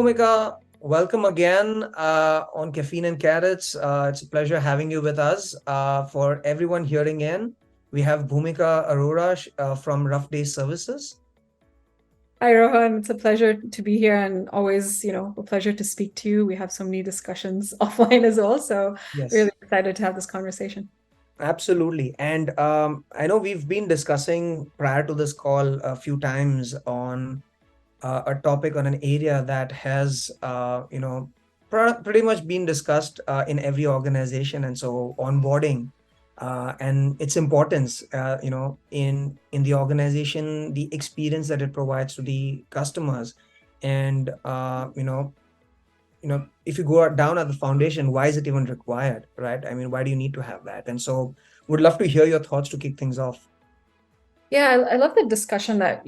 Bhumika. Welcome again on Caffeine and Carrots. It's a pleasure having you with us. For everyone hearing in, we have Bhumika Arora from Rough Day Services. Hi, Rohan. It's a pleasure to be here and always, a pleasure to speak to you. We have so many discussions offline as well. So really Yes, excited to have this conversation. absolutely. And I know we've been discussing prior to this call a few times on a topic on an area that has, pretty much been discussed in every organization, and so onboarding and its importance, in the organization, the experience that it provides to the customers, and if you go down at the foundation, why is it even required, right? I mean, why do you need to have that? And so, would love to hear your thoughts to kick things off. Yeah, I love the discussion that,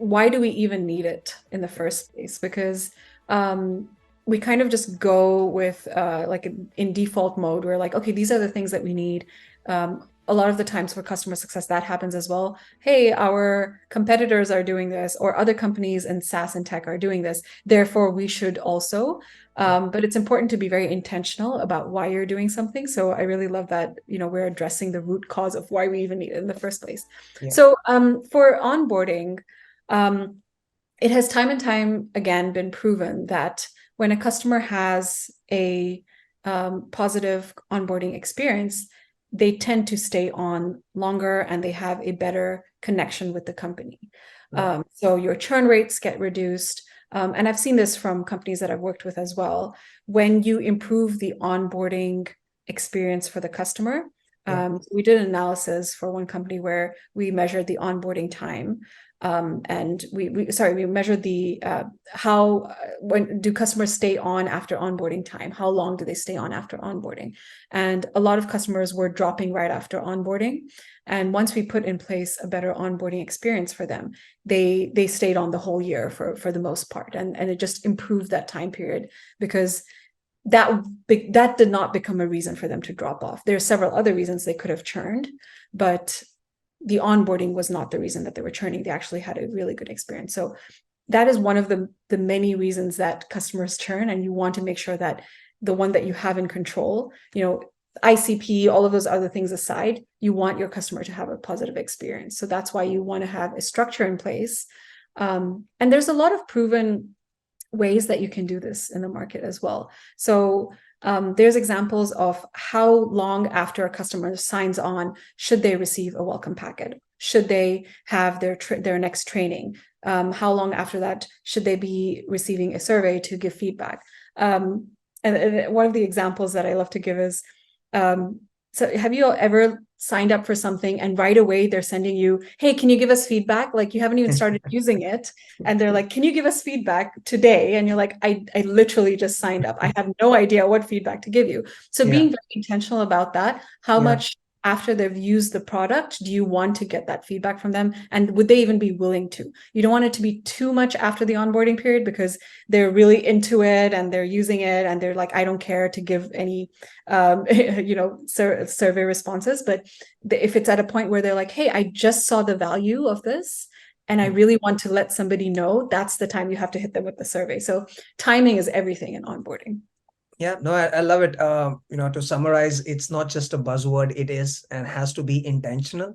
why do we even need it in the first place? Because we kind of just go with in default mode. We're like, okay, these are the things that we need. A lot of the times for customer success, that happens as well. Hey, our competitors are doing this, or other companies in SaaS and tech are doing this. Therefore, we should also. But it's important to be very intentional about why you're doing something. So I really love that, we're addressing the root cause of why we even need it in the first place. Yeah. So for onboarding, it has time and time again been proven that when a customer has a positive onboarding experience, they tend to stay on longer and they have a better connection with the company. Right. So your churn rates get reduced. And I've seen this from companies that I've worked with as well. When you improve the onboarding experience for the customer, Yeah. we did an analysis for one company where we measured the onboarding time, and we measured the how when do customers stay on after onboarding time? How long do they stay on after onboarding? And a lot of customers were dropping right after onboarding. And once we put in place a better onboarding experience for them, they stayed on the whole year for the most part, and it just improved that time period because that did not become a reason for them to drop off. There are several other reasons they could have churned, but the onboarding was not the reason that they were churning. They actually had a really good experience. So that is one of the many reasons that customers churn, and you want to make sure that the one that you have in control, ICP, all of those other things aside, you want your customer to have a positive experience. So that's why you want to have a structure in place. And there's a lot of proven ways that you can do this in the market as well. So there's examples of how long after a customer signs on should they receive a welcome packet, should they have their next training, how long after that should they be receiving a survey to give feedback. And one of the examples that I love to give is, so have you ever signed up for something and right away they're sending you, hey, can you give us feedback? Like you haven't even started using it. And they're like, can you give us feedback today? And you're like, I literally just signed up. I have no idea what feedback to give you. So Yeah. being very intentional about that, how Yeah. much after they've used the product do you want to get that feedback from them? And would they even be willing to? You don't want it to be too much after the onboarding period because they're really into it and they're using it and they're like, I don't care to give any survey responses. But if it's at a point where they're like, hey, I just saw the value of this and I really want to let somebody know, that's the time you have to hit them with the survey. So timing is everything in onboarding. Yeah, no, I love it. To summarize, it's not just a buzzword, it is and has to be intentional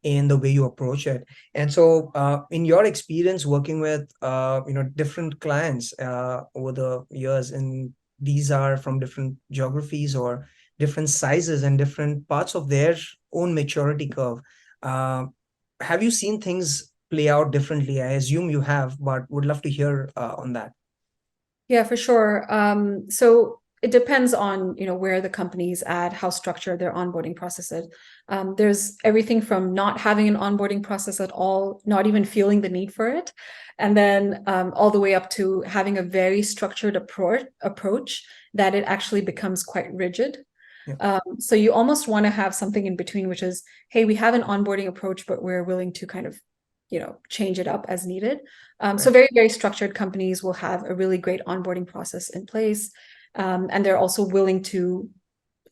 in the way you approach it. And so, in your experience working with, different clients over the years, and these are from different geographies or different sizes and different parts of their own maturity curve, uh, have you seen things play out differently? I assume you have, but would love to hear on that. Yeah, for sure. So it depends on, where the company's at, how structured their onboarding process is. There's everything from not having an onboarding process at all, not even feeling the need for it, and then all the way up to having a very structured approach that it actually becomes quite rigid. Yeah. So you almost want to have something in between, which is, hey, we have an onboarding approach, but we're willing to kind of change it up as needed. So Right. very, very structured companies will have a really great onboarding process in place. And they're also willing to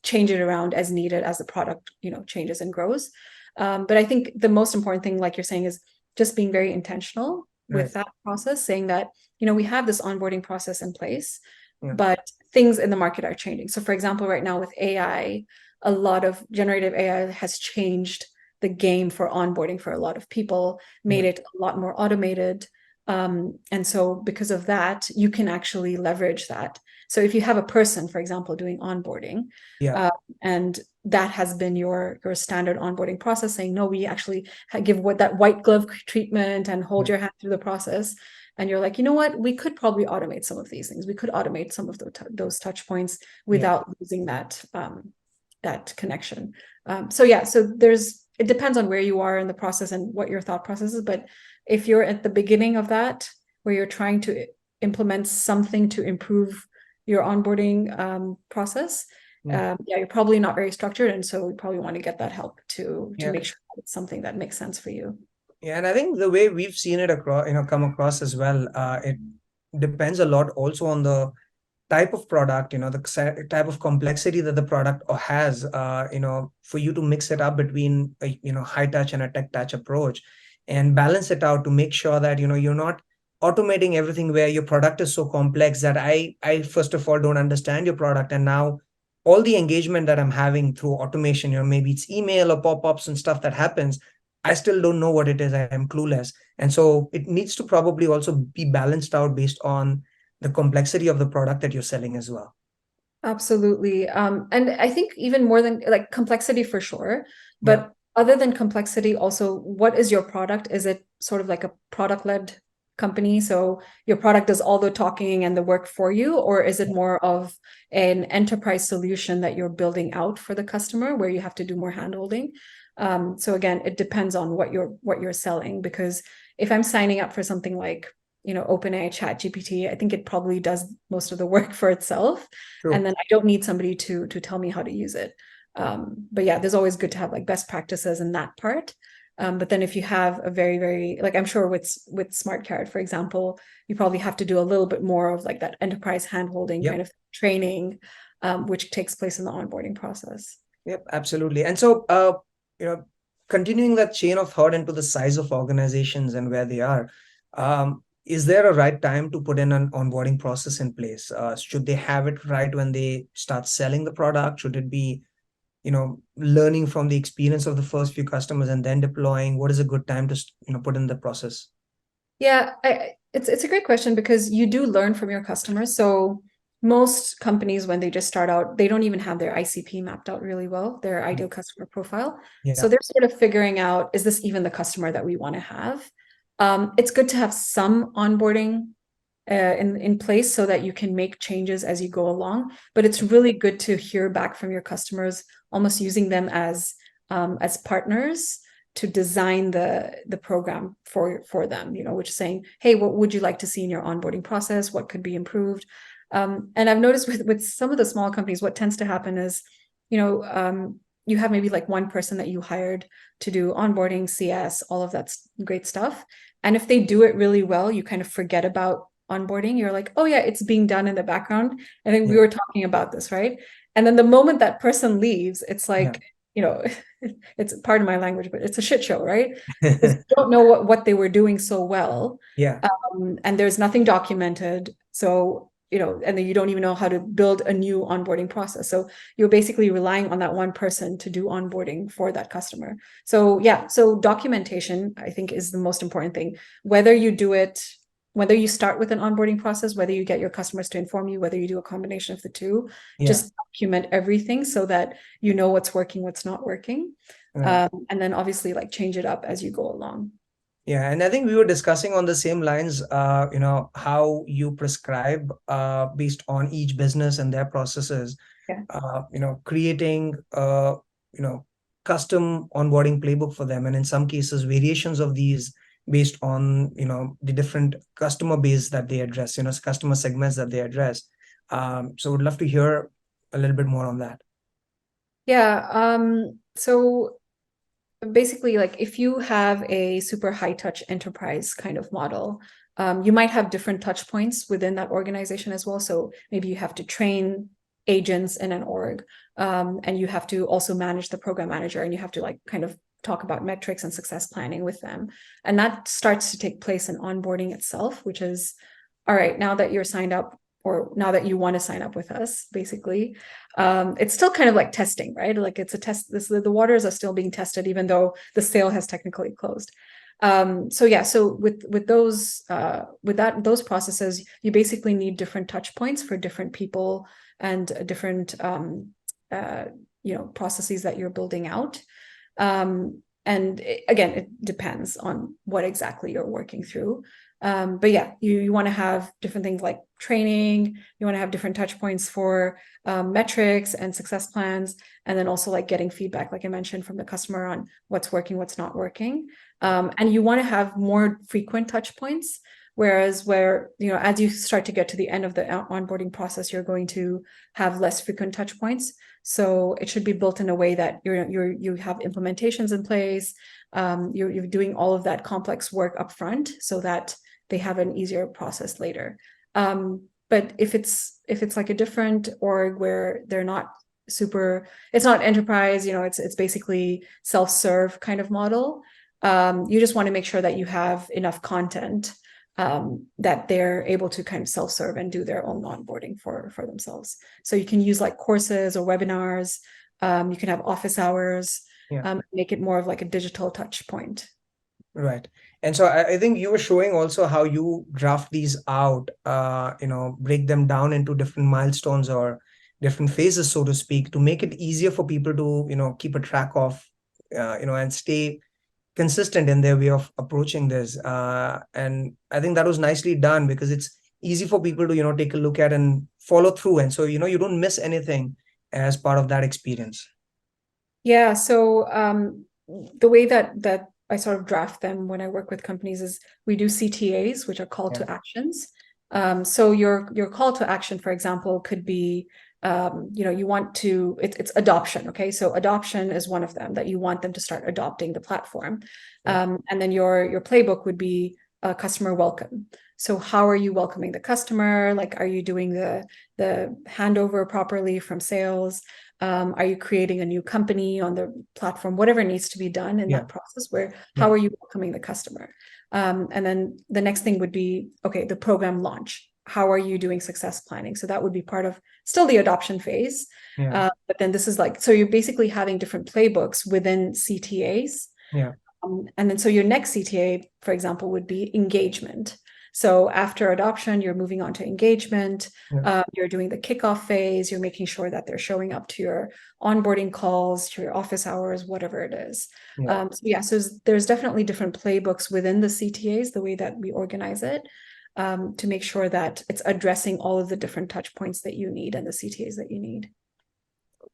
change it around as needed as the product, changes and grows. But I think the most important thing, like you're saying, is just being very intentional with Right. that process, saying that, we have this onboarding process in place, Yeah. but things in the market are changing. So for example, right now with AI, a lot of generative AI has changed the game for onboarding for a lot of people, made Yeah. it a lot more automated. And so because of that, you can actually leverage that. So if you have a person, for example, doing onboarding, Yeah. and that has been your standard onboarding process, saying, no, we actually give what that white glove treatment and hold Yeah. your hand through the process. And you're like, you know what, we could probably automate some of these things. We could automate some of those touch points Yeah. without losing that connection. So yeah, so it depends on where you are in the process and what your thought process is. But if you're at the beginning of that, where you're trying to implement something to improve your onboarding process, Yeah. yeah, you're probably not very structured, and so you probably want to get that help to Yeah. make sure it's something that makes sense for you. Yeah, and I think the way we've seen it across, come across as well, it depends a lot also on the type of product, the type of complexity that the product has, for you to mix it up between a, high touch and a tech touch approach, and balance it out to make sure that, you're not automating everything where your product is so complex that I first of all don't understand your product, and now all the engagement that I'm having through automation, maybe it's email or pop-ups and stuff that happens, I still don't know what it is. I am clueless. And so it needs to probably also be balanced out based on the complexity of the product that you're selling as well. Absolutely. And I think even more than like complexity for sure, Yeah. but other than complexity, also what is your product? Is it sort of like a product-led company? So your product does all the talking and the work for you, or is it more of an enterprise solution that you're building out for the customer where you have to do more handholding? So again, it depends on what you're selling, because if I'm signing up for something like OpenAI Chat GPT, I think it probably does most of the work for itself. True. And then I don't need somebody to tell me how to use it. But yeah, there's always good to have like best practices in that part. But then if you have a very, very, like I'm sure with SmartKarrot, for example, you probably have to do a little bit more of like that enterprise handholding Yep. kind of training, which takes place in the onboarding process. Yep, absolutely. And so, you know, continuing that chain of thought into the size of organizations and where they are, is there a right time to put in an onboarding process in place? Should they have it right when they start selling the product? Should it be, learning from the experience of the first few customers and then deploying? What is a good time to, put in the process? Yeah, it's a great question, because you do learn from your customers. So most companies, when they just start out, they don't even have their ICP mapped out really well, their ideal customer profile. So Yeah. they're sort of figuring out, is this even the customer that we want to have? It's good to have some onboarding in place so that you can make changes as you go along. But it's really good to hear back from your customers, almost using them as partners to design the program for them, which is saying, hey, what would you like to see in your onboarding process? What could be improved? And I've noticed with some of the small companies, what tends to happen is, you have maybe like one person that you hired to do onboarding, CS, all of that great stuff. And if they do it really well, you kind of forget about onboarding. You're like, oh yeah, it's being done in the background. I think we Yeah. were talking about this, right? And then the moment that person leaves, it's Yeah. like, it's part of my language, but it's a shit show, right? Because you don't know what they were doing so well. Yeah. And there's nothing documented. So, and then you don't even know how to build a new onboarding process. So you're basically relying on that one person to do onboarding for that customer. So yeah, so documentation, I think, is the most important thing. Whether you start with an onboarding process, whether you get your customers to inform you, whether you do a combination of the two, Yeah. just document everything so that you know what's working, what's not working. Right. And then obviously like change it up as you go along. Yeah, and I think we were discussing on the same lines, how you prescribe based on each business and their processes, Yeah. creating custom onboarding playbook for them, and in some cases variations of these based on the different customer base that they address, customer segments that they address. So would love to hear a little bit more on that. Yeah. So basically, like if you have a super high touch enterprise kind of model, you might have different touch points within that organization as well. So maybe you have to train agents in an org, and you have to also manage the program manager, and you have to like kind of talk about metrics and success planning with them. And that starts to take place in onboarding itself, which is all right, now that you're signed up, or now that you want to sign up with us, basically, it's still kind of like testing, right? Like it's a test. The waters are still being tested, even though the sale has technically closed. So yeah, so with those those processes, you basically need different touch points for different people and different processes that you're building out. And again, it depends on what exactly you're working through. But yeah, you want to have different things like training, you want to have different touch points for metrics and success plans, and then also like getting feedback, like I mentioned, from the customer on what's working, what's not working. And you want to have more frequent touch points. Whereas as you start to get to the end of the onboarding process, you're going to have less frequent touch points. So it should be built in a way that you have implementations in place. You're doing all of that complex work up front so that they have an easier process later. But if it's like a different org where they're not it's not enterprise, it's basically self-serve kind of model. You just want to make sure that you have enough content that they're able to kind of self-serve and do their own onboarding for themselves. So you can use like courses or webinars. You can have office hours. Make it more of like a digital touch point. Right. And so I think you were showing also how you draft these out, break them down into different milestones or different phases, so to speak, to make it easier for people to, keep a track of, and stay consistent in their way of approaching this. And I think that was nicely done because it's easy for people to, take a look at and follow through. And so, you don't miss anything as part of that experience. Yeah. So the way that I sort of draft them when I work with companies is we do CTAs, which are call to actions. So your call to action, for example, could be you want to it's adoption. Okay, so adoption is one of them, that you want them to start adopting the platform. And then your playbook would be customer welcome. So how are you welcoming the customer? Like, are you doing the handover properly from sales? Are you creating a new company on the platform? Whatever needs to be done in that process, how are you welcoming the customer? And then the next thing would be, okay, the program launch. How are you doing success planning? So that would be part of still the adoption phase. But then this is like, so you're basically having different playbooks within CTAs. And then so your next CTA, for example, would be engagement. So after adoption, you're moving on to engagement. You're doing the kickoff phase. You're making sure that they're showing up to your onboarding calls, to your office hours, whatever it is. So there's definitely different playbooks within the CTAs, the way that we organize it, to make sure that it's addressing all of the different touch points that you need and the CTAs that you need.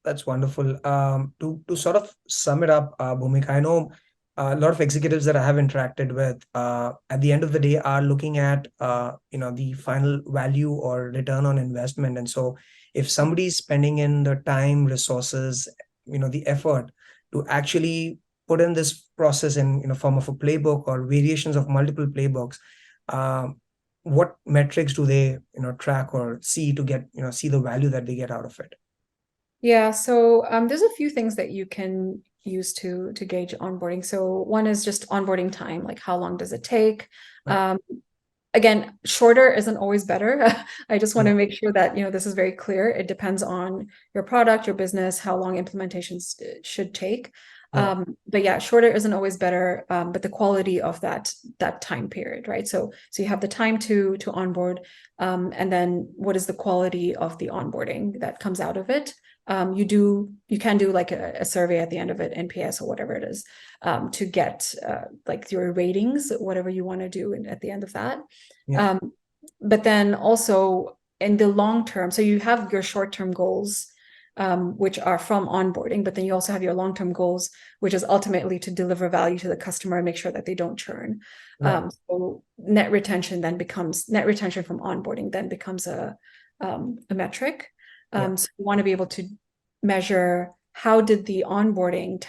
That's wonderful. To sort of sum it up, Bhumika, I know a lot of executives that I have interacted with, at the end of the day, are looking at the final value or return on investment. And so, if somebody's spending in the time, resources, the effort to actually put in this process in form of a playbook or variations of multiple playbooks, what metrics do they track or see to get see the value that they get out of it? Yeah, so there's a few things that you can use to gauge onboarding. So one is just onboarding time, like how long does it take? Again, shorter isn't always better. I just want to make sure that this is very clear. It depends on your product, your business, how long implementations should take. But yeah, shorter isn't always better, but the quality of that time period, right? So you have the time to onboard, and then what is the quality of the onboarding that comes out of it? You can do like a survey at the end of it, NPS or whatever it is, to get like your ratings, whatever you want to do at the end of that. But then also in the long term, so you have your short-term goals, which are from onboarding, but then you also have your long-term goals, which is ultimately to deliver value to the customer and make sure that they don't churn. So net retention from onboarding then becomes a metric. So you want to be able to measure how did the onboarding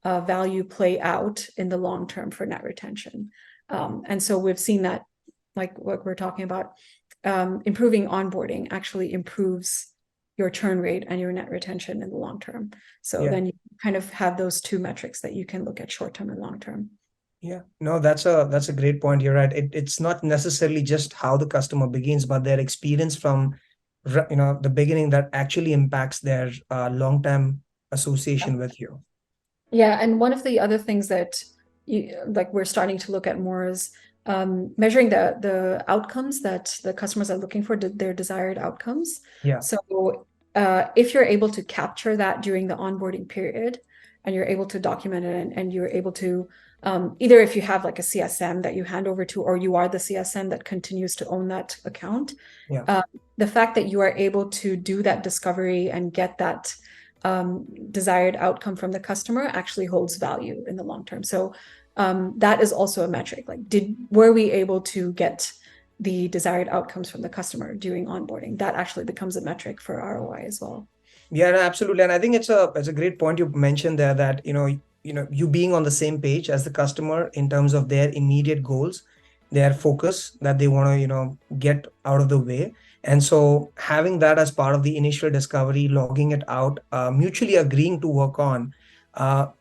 value play out in the long term for net retention. And so we've seen that, like what we're talking about, improving onboarding actually improves your churn rate and your net retention in the long term. So then you kind of have those two metrics that you can look at short term and long term. Yeah, no, that's a great point. You're right. It's not necessarily just how the customer begins, but their experience from the beginning that actually impacts their long-term association with you. Yeah, and one of the other things that we're starting to look at more is measuring the outcomes that the customers are looking for, their desired outcomes. Yeah, So if you're able to capture that during the onboarding period, and you're able to document it, and you're able to either if you have like a CSM that you hand over to, or you are the CSM that continues to own that account, yeah. the fact that you are able to do that discovery and get that desired outcome from the customer actually holds value in the long term. So that is also a metric. Like, were we able to get the desired outcomes from the customer during onboarding? That actually becomes a metric for ROI as well. Yeah, no, absolutely. And I think it's a great point you mentioned there that, you being on the same page as the customer in terms of their immediate goals, their focus that they want to, get out of the way. And so having that as part of the initial discovery, logging it out, mutually agreeing to work on,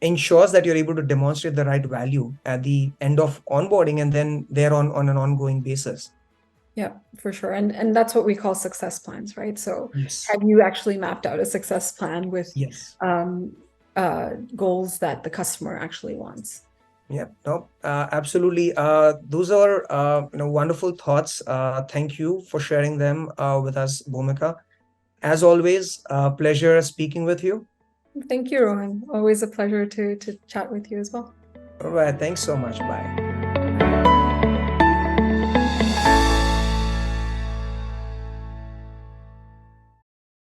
ensures that you're able to demonstrate the right value at the end of onboarding and then there on an ongoing basis. Yeah, for sure. And that's what we call success plans, right? So Yes. have you actually mapped out a success plan with Yes. goals that the customer actually wants? Yeah, no, absolutely. Those are wonderful thoughts. Thank you for sharing them with us, Bhumika. As always, pleasure speaking with you. Thank you, Rohan. Always a pleasure to chat with you as well. All right, thanks so much. Bye.